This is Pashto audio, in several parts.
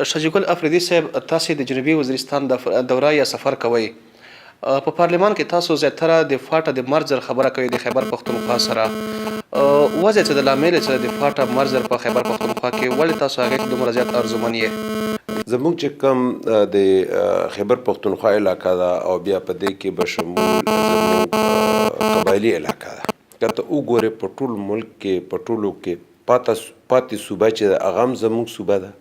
شجیګل افریدي صاحب، تاسې د جنوبي وزیرستان د دوره یا سفر کوئ. په پارلمان کې تاسو زیاتره د فاټا د مرزر خبره کوي د خیبر پښتونخوا سره. وضع څه د لامل چې د فاټا مرزر په خیبر پښتونخوا کې ولې تاسو هغې ته دومره زیات ارزومن یې؟ زموږ چې کوم د خیبر پښتونخوا علاقه ده او بیا په دې کې به شمول زموږ قبایلي علاقه ده. که ته وګورې په ټول ملک کې په ټولو کې پاتې صوبه چې ده هغه هم زموږ صوبه ده،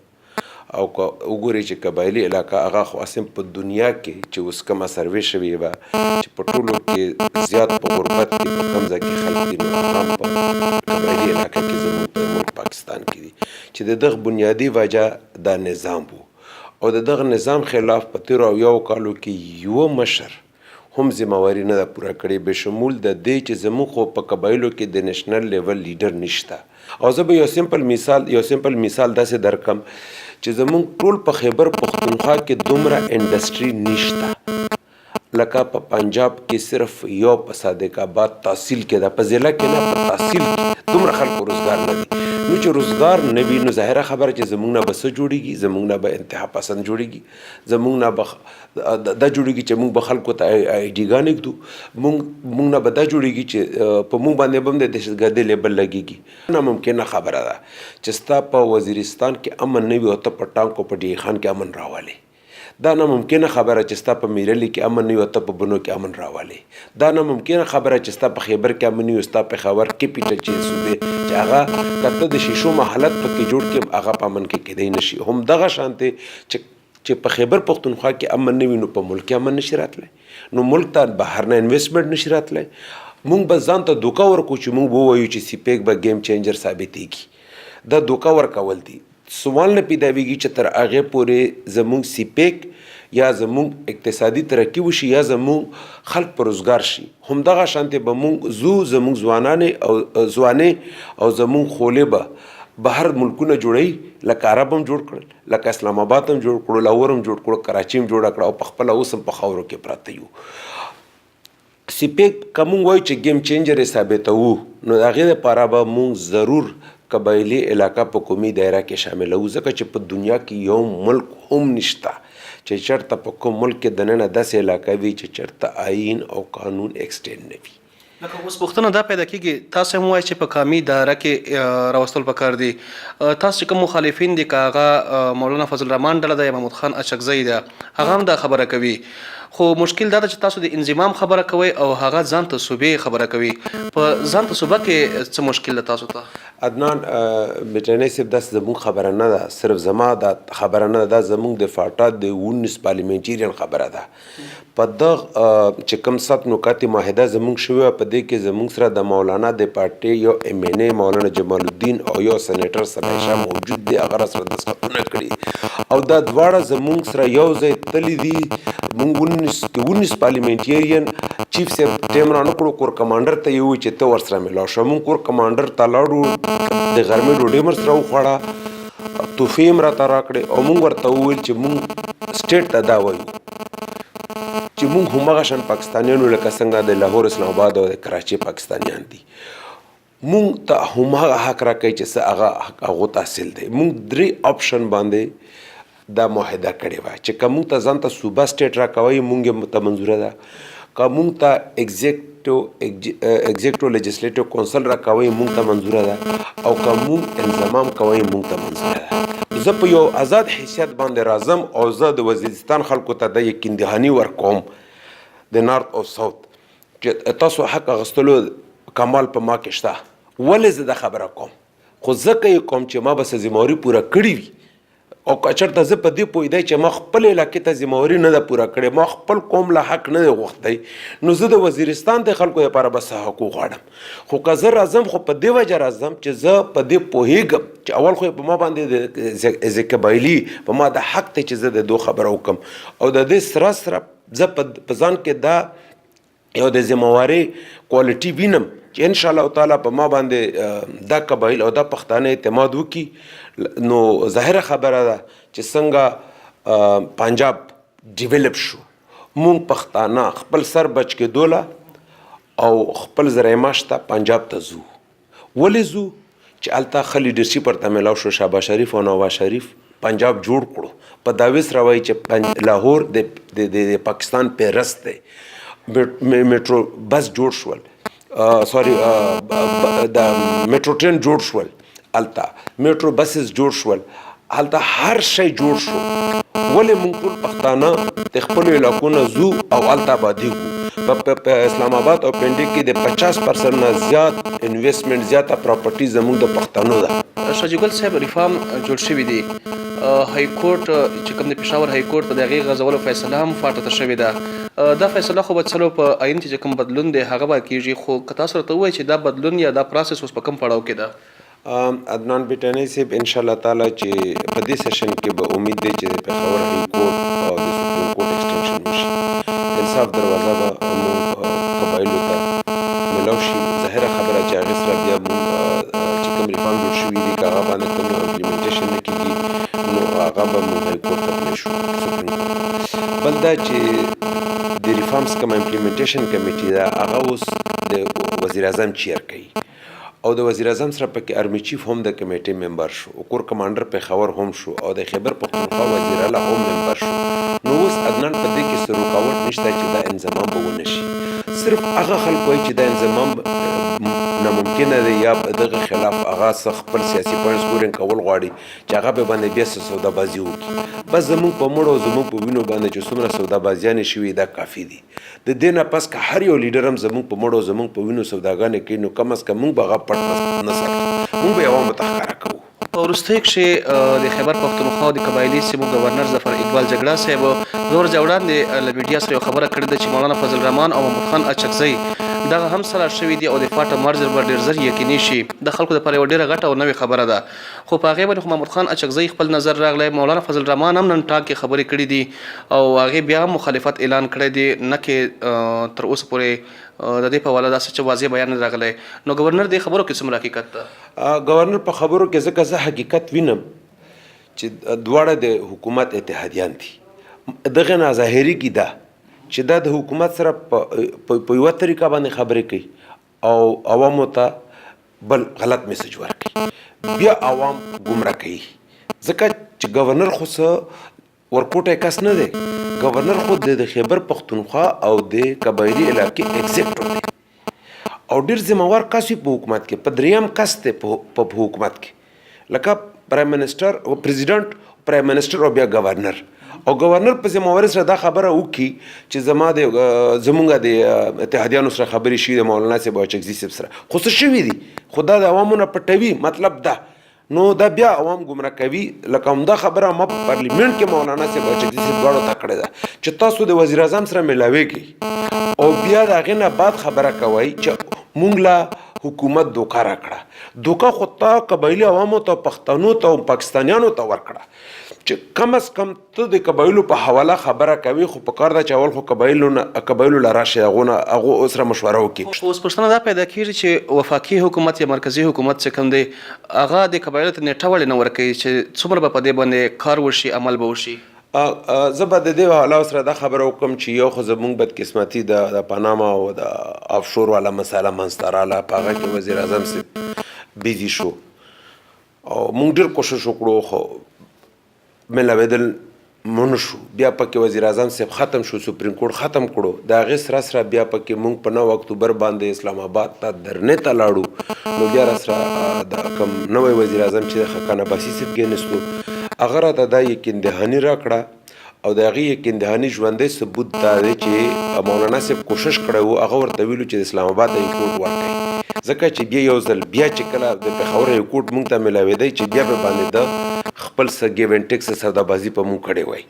او که وګورئ چې قبایلي علاقه هغه خو اصلا په دنیا کې چې اوس کومه سروې شوې وه چې په ټولو کې زیات په غربت کې په کوم ځای کې خلک دي، نو هغه هم په قبایلي علاقه کې زموږ په ملک پاکستان کې دي چې د دغه بنیادي وجه دا نظام و. او د دغه نظام خلاف په تیرو اویاو کالو کې یوه مشر هم ذمواري نه ده پوره کړې، به شمول د دې چې زموږ خو په قبایلو کې د نیشنل لیول لیډر نشته. او زه به یو سمپل مثال داسې درکم چې زموږ ټول په خیبر پښتونخوا کې دومره انډسټري نشته لکه په پنجاب کې صرف یو په صادق آباد تحصیل کې ده، په ضلع کې نه، په تحصیل کې دومره خلکو روزګار نه دي. نو چې روزګار نه وي نو ظاهره خبره چې زموږ نه به څه جوړېږي، زموږ نه به انتها پسند جوړېږي، زموږ نه به دا جوړېږي چې موږ به خلکو ته آی ډي ګانې ږدو، موږ نه به دا جوړېږي چې په موږ باندې به هم د دهشتګردۍ لیبل لګېږي. ناممکنه خبره ده چې ستا په وزیرستان کې امن نه وي او ته په ټانک او په ډي خان کې امن راولې. دا ناممکنه خبره چې ستا په میرلي کې امن نه وي او ته په بنو کې امن راولې. دا ناممکنه خبره چې ستا په خیبر کې امن نه وي او ستا په خیبر کیپیټل چې صوبې چې هغه که ته د شیشو محلت پکې جوړ کې هغه په امن کې کیدی نشي. هم دغه شانتې چې په خیبر پښتونخوا کې امن نه وي نو په ملک کې امن نشي راتلی، نو ملک ته بهر نه انویسټمنټ نشي راتلی. مونږ به ځان ته دوکه ورکو چې مونږ ووایو چې سیپیک به گیم چینجر ثابتېږي. دا دوکه ورکول دي. سوال نه پیدا کېږي چې تر هغې پورې زموږ سیپیک یا زموږ اقتصادي ترقي وشي یا زموږ خلک په روزګار شي. همدغه شانتې به مونږ زموږ ځوانې او زموږ خولې به بهر ملکونه جوړوي، لکه عرب هم جوړ کړل، لکه اسلام آباد هم جوړ کړو، لاهور هم جوړ کړو، کراچي هم جوړه کړه او په خپله اوس هم په خاورو کې پراته یو. سیپیک که مونږ وایو چې گیم چینجر یې ثابتوو نو د هغې دپاره به مونږ ضرور قبایلي علاقه په قومي دایره کې شاملوو، ځکه چې په دنیا کې یو ملک هم نشته چې چېرته په کوم ملک کې دننه داسې علاقه وي چې چېرته آیین او قانون ایکسټینډ نه وي. لکه اوس پوښتنه دا پیدا کېږي، تاسو هم وایئ چې په قومي دایره کې راوستل پکار دي. تاسو چې کوم مخالفین دي، که هغه مولانا فضل الرحمن ډله ده یا محمود خان اچکزی ده، هغه هم دا خبره کوي. خو مشکل دا ده چې تاسو د انضمام خبره کوئ او هغه ځان ته صوبې خبره کوي. په ځان ته صوبه کې څه مشکل ده تاسو ته؟ عدنان بټنی صاحب، داسې زموږ خبره نه ده، صرف زما دا خبره نه ده، دا زموږ د فاټا د 19 پارلیمنټیرین خبره ده. په دغه چې کوم 7 نکات معاهده زموږ شوې وه، په دې کې زموږ سره د مولانا د پارټۍ یو ایم این ای مولانا جمال الدین او یو سینیټر سبا شاه موجود دی، هغه راسره دستخطونه کړي او دا دواړه زموږ سره یو ځای تللي دي. موږ 19 پارلیمنټیرین چیف صاحب ټیم رانه کړو، کور کمانډر ته یې وویل چې ته ورسره ملاو شه. موږ کور کمانډر ته لاړو، د غرمې ډوډۍ مر سره وخوړه، تحفې هم راته راکړې او موږ ورته وویل چې موږ سټیټ ته دا وایو چې موږ همغه شان پاکستانیانو لکه څنګه د لاهور، اسلام آباد او د کراچۍ پاکستانیان دي، موږ ته همغه حق راکوي چې څه هغه حق هغو ته حاصل دی. موږ 3 آپشن باندې دا معاهده کړې وه چې که موږ ته ځان ته صوبه سټیټ راکوئ موږ یې ته منظوره ده، که موږ ته ایگزیکټو لیجسلیټیو کونسل راکوئ موږ ته منظوره ده، او که موږ انضمام کوئ موږ ته منظوره ده. زه په یو آزاد حیثیت باندې راځم او زه د وزیرستان خلکو ته د یقین دهاني ورکوم د نارت او ساوت چې تاسو حق اخیستلو کمال په ما کې شته. ولې زه دا خبره کوم؟ خو ځکه یې کوم چې ما به څه ذمهواري پوره کړې وي، او که چېرته زه په دې پوهېدی چې ما خپل علاقې ته ذمهواري نه ده پوره کړې، ما خپل قوم له حق نه دی غوښتی، نو زه د وزیرستان د خلکو لپاره به څه حقوق غواړم. خو که زه راځم خو په دې وجه راځم چې زه په دې پوهېږم چې اول خو په ما باندې از قبایلي په ما د حق دی چې زه د دو خبره وکړم، او د دې سره سره زه په ځان کې دا یو د ذمهوارۍ کوالټي وینم چې انشاءالله تعالی په ما باندې دا قبایل او دا پښتانه اعتماد وکړي. نو ظاهره خبره ده چې څنګه پنجاب ډیولپ شو، مونږ پښتانه خپل سر بچ کېدوله او خپل زرعي معاش ته پنجاب ته ځو. ولې ځو؟ چې هلته ښه لیډرشپ ورته میلاو شو، شهباز شریف او نواز شریف پنجاب جوړ کړو په دعوی سره وایي چې لاهور د پاکستان پیرست دی میټرو بس جوړ شول سوري د میټرو ټرین جوړ شول هلته میټرو بسز جوړ شول هلته هر شی جوړ شو ولې موږ ټول پښتانه د خپلو علاقو نه ځو او هلته آبادېږو په اسلام آباد او پنډۍ کې د 50% نه زیات انویسټمنټ زیاته پراپرټي زموږ د پښتنو ده. شاه ګل صاحب ریفارم جوړ شوی دی های کورټ چې کوم د پېښور های کورټ په د هغې غځولو فیصله هم فاټه ته شوې ده. دا فیصله خو به څلو په آیین کې چې کوم بدلون دی هغه به کېږي خو که تاسو راته ووایئ چې دا بدلون یا دا پروسس اوس په کوم پړاو کې ده؟ عدنان بیټانی صاحب ان شاء الله تعالی چې په دې سیشن کې به امید دی چې د پېښور های کورټ او د سپریم کورټ ایکسټینشن وشي انصاف دروازه به موږ قبایلو ته ملاو شي. ظاهره خبره چې هغې سره بیا موږ چې کوم ریفارم جوړ شوي دي که هغه باندې کوم امپلیمنټیشن نه کېږي نو هغه به موږ های کورټ ته تللی شو سپریم کورټ. بل دا چې د ریفارمز کوم امپلیمنټیشن کمیټي ده هغه اوس د وزیر اعظم چیر کوي او د وزیر اعظم سره پکې آرمی چیف هم د کمیټې ممبر شو او کور کمانډر پېښور هم شو او د خیبر پښتونخوا وزیر اعلی هم ممبر شو. نو اوس عدنان په دې کې څه رکاوټ نشته چې دا انضمام به ونه شي. صرف هغه خلک وایي چې دا انضمام ناممکنه دی یا په دغه خلاف هغه څه خپل سیاسي پوینټ سکورینګ کول غواړي چې هغه به باندې بیا څه سودابازي وکړي. بس زموږ په مړو زموږ په وینو باندې چې څومره سودابازیانې شوي دا کافي دي. د دې نه پس که هر یو لیډر هم زموږ په مړو زموږ په وینو سوداګانې کوي نو کم از کم موږ به هغه پټ نه ساتو موږ به یې عوامو ته ښکاره کوو. په وروستیو کښې د خیبر پښتونخوا د قبایلي سیمو ګورنر ظفر اقبال جګړه صاحب نور ځای وړاندې له میډیا سره یو خبره کړې ده چې مولانا فضل الرحمن او محمود خان اچکزی دغه هم سره شوي دي او د فاټه مرجر به ډېر زر یقیني شي. د خلکو دپاره یوه ډېره غټه او نوې خبره ده خو په هغې باندې خو محمود خان اچکزی خپل نظر راغلی مولانا فضل الرحمن هم نن ټاکې خبرې کړي دي او هغې بیا هم مخالفت اعلان کړی دی نه کې تر اوسه پورې د دې په حواله داسې چې واضح بیان نه راغلی. نو ګورنر دې خبرو کې څومره حقیقت ده؟ ګورنر په خبرو کې ځکه زه حقیقت وینم چې دواړه د حکومت اتحادیان دي. دغه نه ظاهري کې ده چې دا د حکومت سره په یوه طریقه باندې خبرې کوي او عوامو ته بل غلط میسج ورکوي بیا عوام ګمراه کوي ځکه چې ګورنر خو څه ورکوټی کس نه دی. ګورنر خو د خیبر پښتونخوا او د قبایلي علاقې ایگزیکټور دی او ډېر ذمهوار کس وي په حکومت کې په دریم کس دی په حکومت کې لکه پرایم منسټر او پریزیډنټ پرایم منسټر او بیا ګورنر او ګورنر په ذمهوارۍ سره دا خبره وکړي چې زمونږ د اتحادیانو سره خبرې شي د مولانا صاحب او اچکزي صاحب سره خو څه شوي دي خو دا د عوامو نه پټوي مطلب ده نو دا بیا عوام ګمراه کوي. لکه همدا خبره ما په پارلیمنټ کې مولانا صاحب او اچکزي صاحب دواړو ته کړې ده چې تاسو د وزیر اعظم سره ملاویږئ او بیا د هغې نه بعد خبره کوئ چې مونږ له حکومت دوکه راکړه. دوکه خو تا قبایلي عوامو ته پښتنو ته او پاکستانیانو ته ورکړه چې کم از کم ته د قبایلو په حواله خبره کوي خو په کار ده چې اول خو قبایلو له راشي هغو سره مشوره وکړي. خو اوس پوښتنه دا پیدا کېږي چې وفاقي حکومت یا مرکزي حکومت چې کوم دی هغه د قبایلو ته نیټه ولې نه ورکوي چې څومره به په دې باندې کار وشي عمل به وشي؟ زه به د دې حواله سره دا خبره وکړم چې یو خو زموږ بدقسمتي د پاناما او د آفشور والا مسله منځته راغله په هغه کې وزیر اعظم صاحب بیزي شو او موږ ډېر کوشش وکړو خو ملاوېدل مونږ شو. بیا پکې وزیر اعظم صاحب ختم شو سپریم کورټ ختم کړو د هغې سره بیا پکې موږ په 9 اکتوبر باندې اسلام آباد ته درنې ته لاړو نو بیا راسره د کوم نوی وزیر اعظم چې خاقان عباسي صاحب کېنستو هغه راته دا یقین دهاني راکړه او د هغې یقین دهاني ژوندی ثبوت دا دی چې مولانا صاحب کوشش کړی و هغه ورته ویلو چې د اسلام آباد های کورټ ورکوي ځکه چې بیا یو ځل بیا چې کله د پېښور های کورټ موږ ته ملاوېدی چې بیا به باندې د خپل څه ګیو اینډ ټیک څه سودابازي په موږ کړې وای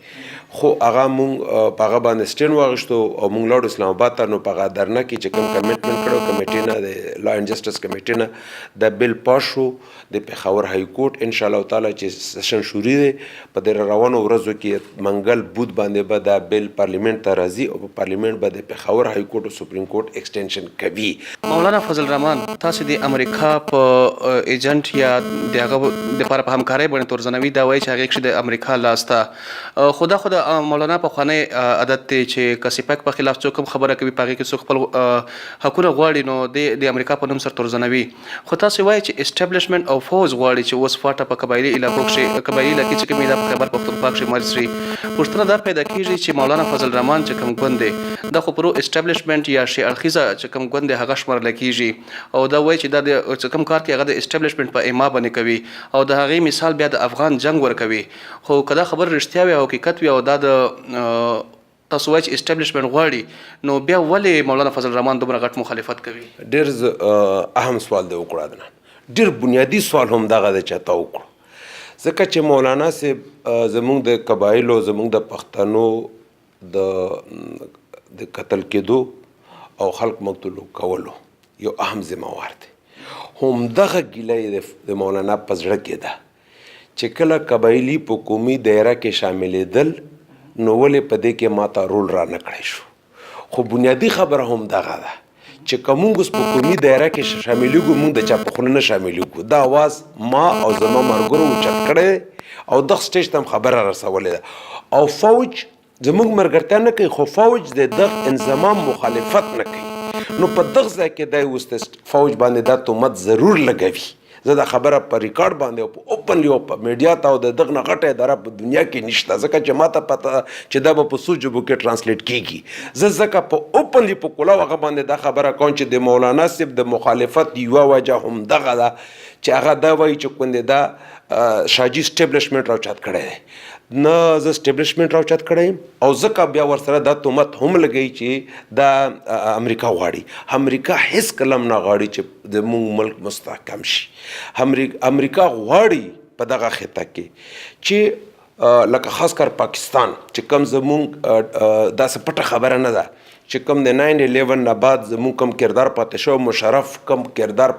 خو هغه موږ په هغه باندې سټینډ واخیستو او موږ لاړو اسلام آباد ته نو په هغه درنه کې چې کوم کمیټمنټ کړی کمیټې نه د لا اینډ جسټس کمیټې نه د بل پاس شو د پېښور های کورټ انشاءالله تعالی چې سیشن شروع دی په دې روانو ورځو کې منګل بود باندې به دا بل پارلیمنټ ته راځي او په پارلیمنټ به د پېښور های کورټ او سپریم کورټ ایکسټینشن کوي. مولانا فضل الرحمن تاسو د امریکا په ایجنټ یا د هغه دپاره په همکارۍ باندې تورزن ترزنوي دا وایي چې هغې کښې د امریکا لاس ته خو دا خو د مولانا پخوانی عادت دی چې که سپک په خلاف څوک هم خبره کوي په هغې کې څوک خپل حقونه غواړي نو د امریکا په نوم سر ترزنوي. خو تاسې وایي چې اسټابلیشمنټ او فوز غواړي چې اوس فاټه په قبایلي علاقو کښې قبایلي علاقې چې کومې دا په خیبر پښتونخوا کښې مر سي. پوښتنه دا پیدا کېږي چې مولانا فضل الرحمن چې کوم ګوند دی دا خو پرو اسټابلیشمنټ یا شی اړخیزه چې کوم ګوند دی هغه شمارل کېږي او دا وایي چې دا د کوم کار کې هغه د اسټابلیشمنټ په اما باندې کوي او د هغې مثال بیا د افغان جنگ ورکوي. خو که دا خبر رښتیا وي او حقیقت وي او دا د تاسو وایي چې اسټابلیشمنټ غواړي نو بیا ولې مولانا فضل الرحمن دومره غټ مخالفت کوي؟ ډېر اهم سوال دی وکړه، ډېر بنیادي سوال هم دغه دی چې تا وکړو ځکه چې مولانا صاحب زموږ د قبایلو زموږ د پښتنو د قتل کېدو او خلق مقتولو کولو یو اهم ذمہوار دی. همدغه ګیله د مولانا په زړه کې ده چې کله قبایلي په قومي دایره کې شاملېدل نو ولې په دې کې ماته رول را نه کړی شو. خو بنیادي خبره هم دغه ده چې که موږ اوس په قومي دایره کې شاملېږو موږ د چا په خوله نه شاملېږو. دا اواز ما او زما ملګرو اوچت کړی او دغه سټیج ته هم خبره رسولې ده او فوج زموږ ملګرتیا نه کوي خو فوج د دغه انضمام مخالفت نه کوي. نو په دغه ځای کې دی اوس فوج باندې دا تهمت ضرور لګوي. زه دا خبره په ریکارډ باندې او په اوپنلی او په میډیا ته او د دغه نه غټه اداره په دنیا کې نشته ځکه چې ماته پته چې دا به په څو ژبو کې ټرانسلیټ کېږي. زه ځکه په اوپنلی په کلا هغه باندې دا خبره کوم چې د مولانا صاحب د مخالفت یوه وجه هم دغه ده چې هغه دا وایي چې کوندې دا شاجي اسټابلیشمنټ راوچت کړی دی. نه زه اسټابلیشمنټ راوچت کړی او ځکه بیا ورسره دا تهمت هم لګوي چې دا امریکا غواړي. امریکا هیڅ کله هم نه غواړي چې د موږ ملک مستحکم شي. امریکا غواړي په دغه خطه کې چې لکه خاص کر پاکستان چې کم زموږ داسې پټه خبره نه ده چې کم د 9/11 نه بعد زموږ کم کردار پاتې شو مشرف کم کردار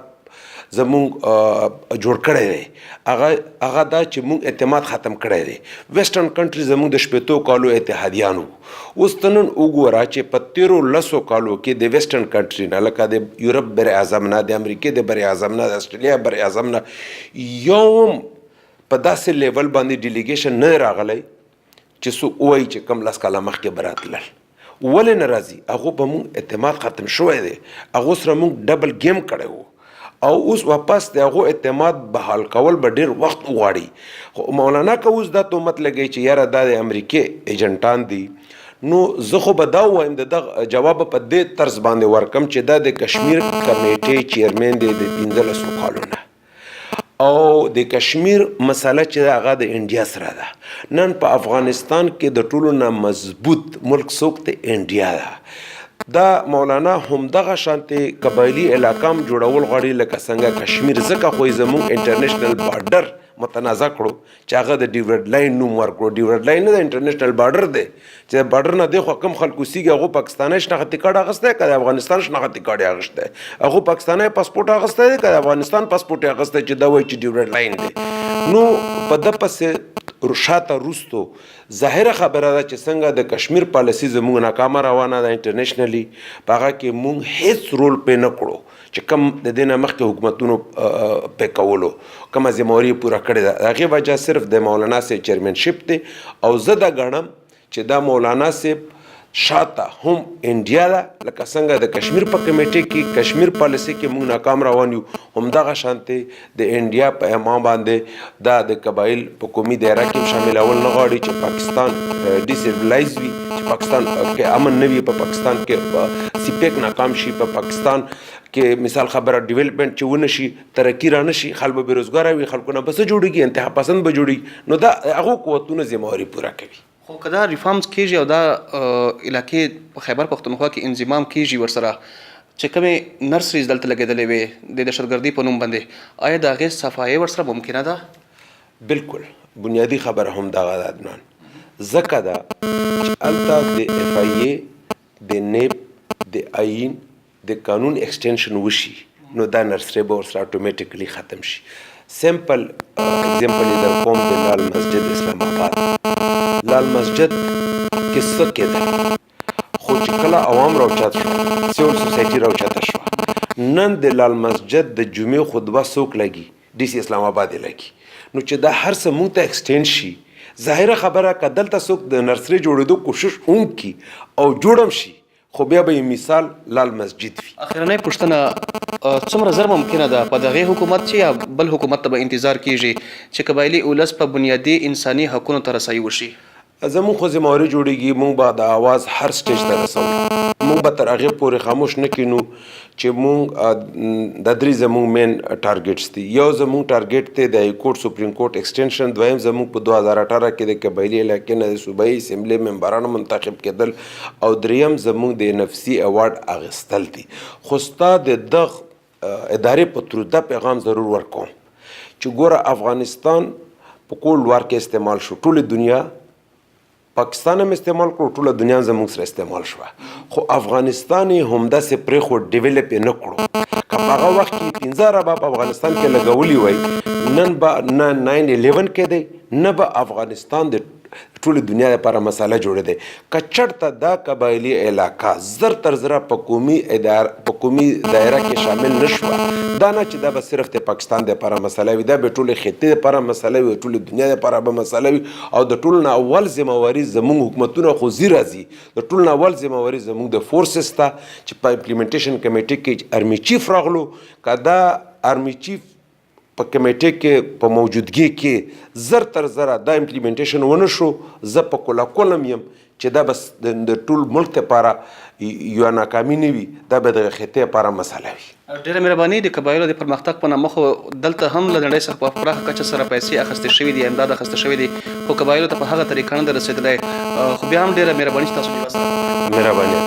زموږ جوړ کړی دی هغه دا چې موږ اعتماد ختم کړی دی. ویسټرن کنټری زموږ د شپېتو کالو اتحادیان وو. اوس ته نن وګوره چې په 13 کالو کې د ویسټرن کنټری نه لکه د یورپ بر اعظم نه د امریکې د بر اعظم نه د استرالیا بر اعظم نه یوم په داسې لیول باندې ډیلیګیشن نه راغلی چې څوک ووایي چې کم 10 کاله مخکې به راتلل. ولې نه راځي؟ هغو په موږ اعتماد ختم شوی دی. هغو سره موږ ډبل گیم کړی وو او اوس واپس د هغو اعتماد بحال کول به ډېر وخت غواړي. خو مولانا که اوس دا تهمت لګوي چې یاره دا د امریکې ایجنټان دي نو زه خو به دا ووایم د دغه جواب په دې طرز باندې ورکم چې دا د کشمیر کمیټې چیرمن دی د 15 کالو نه او د کشمیر مسله چې هغه د انډیا سره ده. نن په افغانستان کې د ټولو نه مضبوط ملک څوک دی؟ انډیا ده. دا مولانا هم دغه شانتي قبایلی علاقه هم جوړول غواړي لکه څنګه کشمیر ځکه خو زموږ انټرنیشنل بارډر متنازع کړو چې هغه د ډیورډ لاین نوم ورکړو. ډیورډ لاین نه د انټرنیشنل بارډر دی چې بارډر نه دی خو کم خلکو سیږي هغه پاکستاني شناختی کارت اخیستی که د افغانستان شناختی کارت اخیستی هغه پاکستاني پاسپورټ اخیستی دی که د افغانستان پاسپورټ اخیستی چې دا وایي چې ډیورډ لاین دی. نو په ده پسې شاته روستو ظاهره خبره ده چې څنګه د کشمیر پالیسي زموږ ناکامه روانه ده انټرنیشنلی په هغه کې موږ هیڅ رول پې نه کړو چې کم د دې نه مخکې حکومتونو پې کولو کومه ذمهواري پوره کړې ده. د هغې وجه صرف د مولانا صاحب چیرمنشپ دی او زه دا ګڼم چې دا مولانا صاحب شاته هم انډیا ده لکه څنګه د کشمیر په کمیټې کې کشمیر پالیسي کې موږ ناکام روان یو همدغه شانتي د انډیا په اما باندې دا د قبایل په قومي دایره کې شاملول نه غواړي چې پاکستان ډیسیبلایز وي چې پاکستان کې امن نه وي په پاکستان کې سیپیک ناکام شي په پاکستان کې مثال خبره ډیولپمنٹ چې ونه شي ترقي را نه شي خلک به بېروزګاره وي خلکو نه بس جوړېږي انتها پسند به جوړي نو دا هغو قوتونه ذمهواري پوره کوي. خو که دا ریفارمز کېږي او دا علاقې په خیبر پښتونخوا کې انضمام کېږي ورسره چې کومې نرسریز دلته لګېدلې وې د دهشتګردۍ په نوم باندې آیا د هغې صفایي ورسره ممکنه ده؟ بالکل بنیادي خبره هم دغه ده عدنان ځکه ده چې هلته د اف آی ای د نیب د آیین د قانون ایکسټینشن وشي نو دا نرسری به ورسره اتومیټیکلی ختم شي. سیمپل اگزامپل یې در کوم د لال مسجد اسلام آباد لال مسجد کې څه کېده خو چې کله عوام راوچت شو سیول سوسایټي راوچته شوه نن د لال مسجد د جمعې خطبه څوک لګي؟ ډي سي اسلام آباد یې لګي. نو چې دا هر څه مونږ ته ایکسټینډ شي ظاهره خبره که دلته څوک د نرسري جوړېدو کوشش وکړي او جوړم شي خو بیا به مثال لال مسجد وي. اخرنۍ پوښتنه څومره زر ممکنه ده په دغې حکومت چې یا بل حکومت ته به انتظار کیږي چې قبایلي اولس په بنیادي انساني حقونو ته رسایي وشي؟ زموږ خو ذمهواري جوړېږي مونږ به د آواز هر سټیج ته رسوو. مونږ به تر هغې پورې خاموش نه کینو چې مونږ د درې زموږ مین ټارګټس دي. یو زموږ ټارګټ دی د هایکورټ سپریم کورټ ایکسټینشن، دویم زموږ په 2018 کې د قبایلي علاقې نه د صوبایي اسمبلي ممبرانو منتخب کېدل، او دریم زموږ د NFC ایوارډ اخیستل دي. خو ستا د دغ ادارې په ترور دا پیغام ضرور ورکوم چې ګوره افغانستان په کولډ وار کې استعمال شو، ټوله دنیا پاکستان هم استعمال کړو، ټوله دنیا زموږ سره استعمال شوه، خو افغانستان یې همداسې پرېښود، ډیولپ یې نه کړو. که په هغه وخت کې 15 اربه په افغانستان کې لګولي وای، نن به نه 9/11 کې دی، نه به افغانستان د ټوله دنیا لپاره مساله جوړه دی. که چېرته دا قبایلي علاقه زر تر زره په قومي دایره کې شامل نه شوه، دا نه چې دا به صرف د پاکستان دپاره مسله وي، دا به ټولې خطې دپاره مسله وي، ټولې دنیا دپاره به مسله وي. او د ټولو نه اول ذمهواري زموږ حکومتونه خو ځي راځي، د ټولو نه اول ذمهواري زموږ د فورسز ته چې په امپلیمنټیشن کمیټې کې آرمي چیف راغلو. که دا آرمي چیف په کمیټې کې په موجودګي کې زر تر زره دا امپلیمنټیشن ونه شو، زه په کله کولم یم چې دا بس د ټول ملک لپاره یوه ناکامي نه وي، دا به د خطې لپاره مسله وي. ډېره مهرباني. د قبایلو د پرمختګ په نامه خو دلته هم له نړۍ څخه په پراخه کچه سره پیسې اخیستې شوي دي، امداد اخیستل شوی دی، خو قبایلو ته په هغه طریقه نه ده رسېدلی. خو بیا هم ډېره مهرباني چې تاسو جواب سره مهرباني.